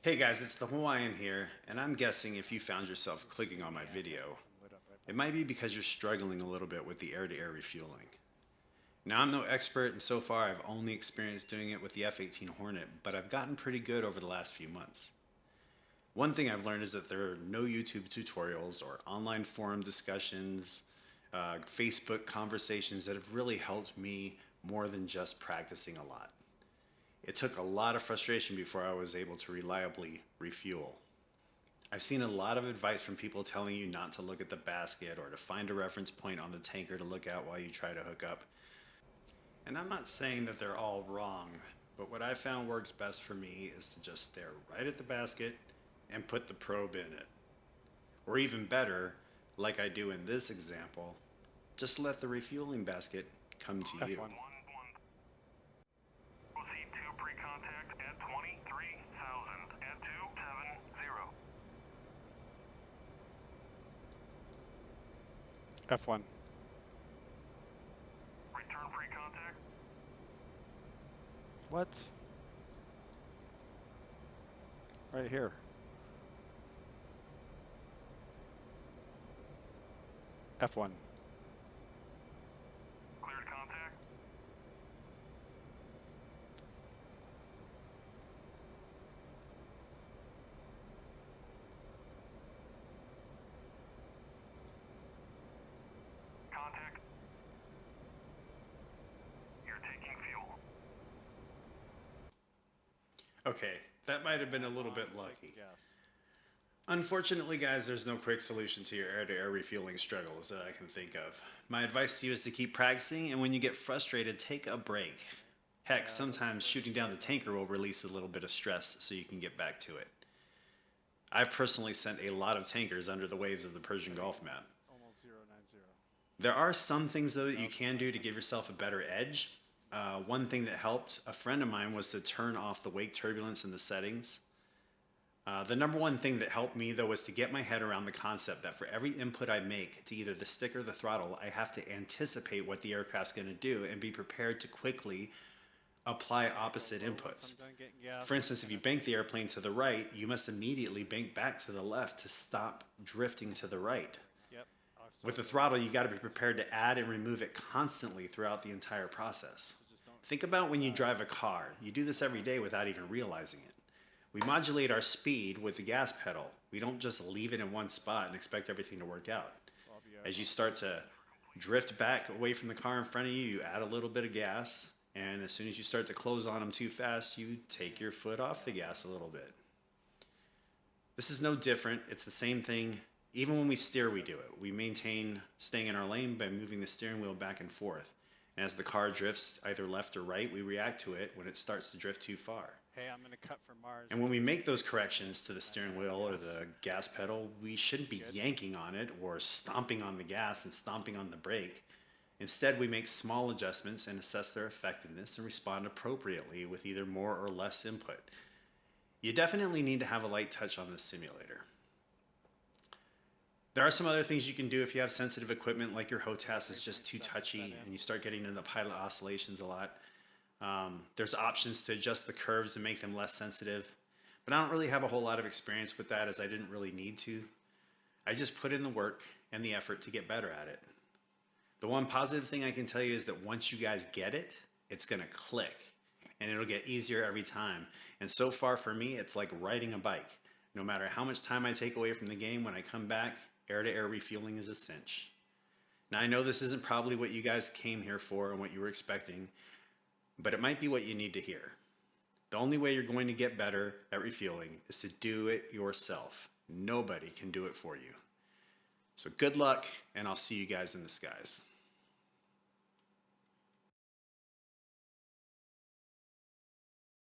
Hey guys, it's the Hawaiian here, and I'm guessing if you found yourself clicking on my video, it might be because you're struggling a little bit with the air-to-air refueling. Now, I'm no expert, and so far I've only experienced doing it with the F-18 Hornet, but I've gotten pretty good over the last few months. One thing I've learned is that there are no YouTube tutorials or online forum discussions, Facebook conversations that have really helped me more than just practicing a lot. It took a lot of frustration before I was able to reliably refuel. I've seen a lot of advice from people telling you not to look at the basket or to find a reference point on the tanker to look at while you try to hook up. And I'm not saying that they're all wrong, but what I found works best for me is to just stare right at the basket and put the probe in it. Or even better, like I do in this example, just let the refueling basket come to you. Pre-contact at 23,000 at 270. F1. Return pre-contact. What? Right here. F1. Cleared contact. Contact. You're taking fuel. Okay, that might have been a little bit lucky. Yes. Unfortunately, guys, there's no quick solution to your air-to-air refueling struggles that I can think of. My advice to you is to keep practicing, and when you get frustrated, take a break. Heck, sometimes shooting down the tanker will release a little bit of stress so you can get back to it. I've personally sent a lot of tankers under the waves of the Persian Gulf map. Almost 090. There are some things, though, that you can do to give yourself a better edge. One thing that helped a friend of mine was to turn off the wake turbulence in the settings. The number one thing that helped me, though, was to get my head around the concept that for every input I make to either the stick or the throttle, I have to anticipate what the aircraft's going to do and be prepared to quickly apply opposite inputs. For instance, if you bank the airplane to the right, you must immediately bank back to the left to stop drifting to the right. Yep. With the throttle, you got to be prepared to add and remove it constantly throughout the entire process. Think about when you drive a car. You do this every day without even realizing it. We modulate our speed with the gas pedal. We don't just leave it in one spot and expect everything to work out. As you start to drift back away from the car in front of you, you add a little bit of gas, and as soon as you start to close on them too fast, you take your foot off the gas a little bit. This is no different. It's the same thing. Even when we steer, we do it. We maintain staying in our lane by moving the steering wheel back and forth. And as the car drifts either left or right, we react to it when it starts to drift too far. Hey, I'm going to cut for Mars. And when we make those corrections to the steering wheel or the gas pedal, we shouldn't be yanking on it or stomping on the gas and stomping on the brake. Instead, we make small adjustments and assess their effectiveness and respond appropriately with either more or less input. You definitely need to have a light touch on this simulator. There are some other things you can do if you have sensitive equipment, like your HOTAS is just too touchy and you start getting into the pilot oscillations a lot. There's options to adjust the curves and make them less sensitive, but I don't really have a whole lot of experience with that as I didn't really need to. I just put in the work and the effort to get better at it. The one positive thing I can tell you is that once you guys get it, it's gonna click and it'll get easier every time. And so far for me, it's like riding a bike. No matter how much time I take away from the game, when I come back, air-to-air refueling is a cinch. Now I know this isn't probably what you guys came here for and what you were expecting, but it might be what you need to hear. The only way you're going to get better at refueling is to do it yourself. Nobody can do it for you. So good luck, and I'll see you guys in the skies.